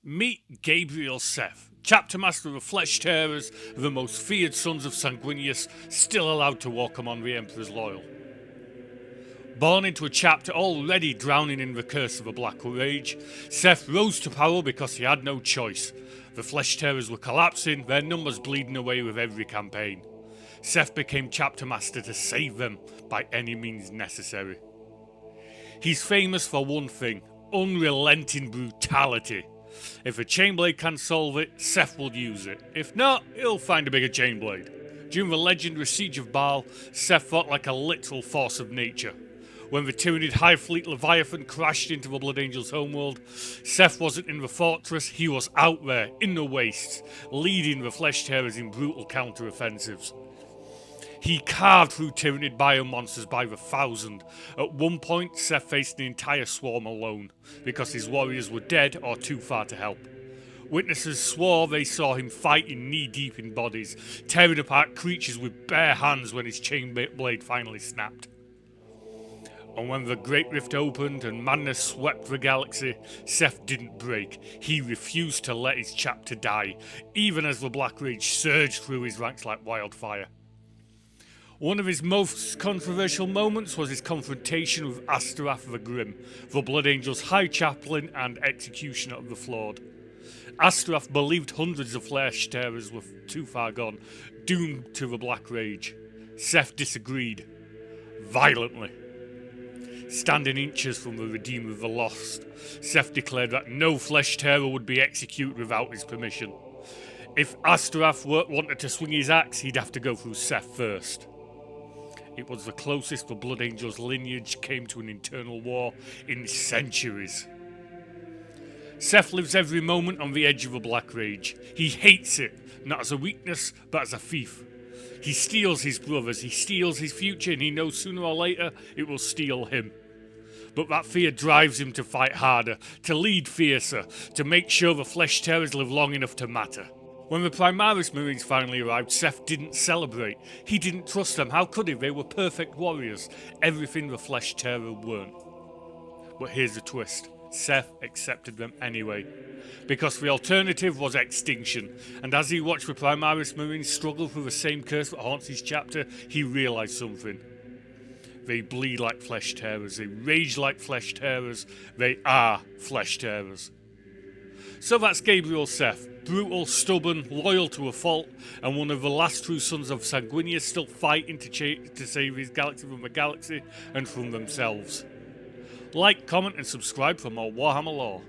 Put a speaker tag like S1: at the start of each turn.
S1: Meet Gabriel Seth, chapter master of the Flesh Tearers, the most feared sons of Sanguinius, still allowed to walk among the Emperor's loyal. Born into a chapter already drowning in the curse of a black rage, Seth rose to power because he had no choice. The Flesh Tearers were collapsing, their numbers bleeding away with every campaign. Seth became chapter master to save them by any means necessary. He's famous for one thing: unrelenting brutality. If a chainblade can solve it, Seth will use it. If not, he'll find a bigger chainblade. During the legendary siege of Baal, Seth fought like a literal force of nature. When the Tyranid High Fleet Leviathan crashed into the Blood Angels' homeworld, Seth wasn't in the fortress, he was out there, in the wastes, leading the Flesh Tearers in brutal counter-offensives. He carved through Tyranid biomonsters by the thousand. At one point, Seth faced an entire swarm alone, because his warriors were dead or too far to help. Witnesses swore they saw him fighting knee-deep in bodies, tearing apart creatures with bare hands when his chain blade finally snapped. And when the Great Rift opened and madness swept the galaxy, Seth didn't break. He refused to let his chapter die, even as the Black Rage surged through his ranks like wildfire. One of his most controversial moments was his confrontation with Astaroth the Grim, the Blood Angels' High Chaplain and executioner of the flawed. Astaroth believed hundreds of Flesh Tearers were too far gone, doomed to the Black Rage. Seth disagreed, violently. Standing inches from the Redeemer of the Lost, Seth declared that no Flesh Tearer would be executed without his permission. If Astaroth wanted to swing his axe, he'd have to go through Seth first. It was the closest the Blood Angels' lineage came to an internal war in centuries. Seth lives every moment on the edge of a Black Rage. He hates it, not as a weakness, but as a thief. He steals his brothers, he steals his future, and he knows sooner or later it will steal him. But that fear drives him to fight harder, to lead fiercer, to make sure the Flesh Tearers live long enough to matter. When the Primaris Marines finally arrived, Seth didn't celebrate. He didn't trust them. How could he? They were perfect warriors. Everything the Flesh Tearer weren't. But here's the twist. Seth accepted them anyway. Because the alternative was extinction. And as he watched the Primaris Marines struggle through the same curse that haunts his chapter, he realised something. They bleed like Flesh Tearers. They rage like Flesh Tearers. They are Flesh Tearers. So that's Gabriel Seth. Brutal, stubborn, loyal to a fault, and one of the last true sons of Sanguinius, still fighting to save his galaxy from the galaxy and from themselves. Like, comment and subscribe for more Warhammer lore.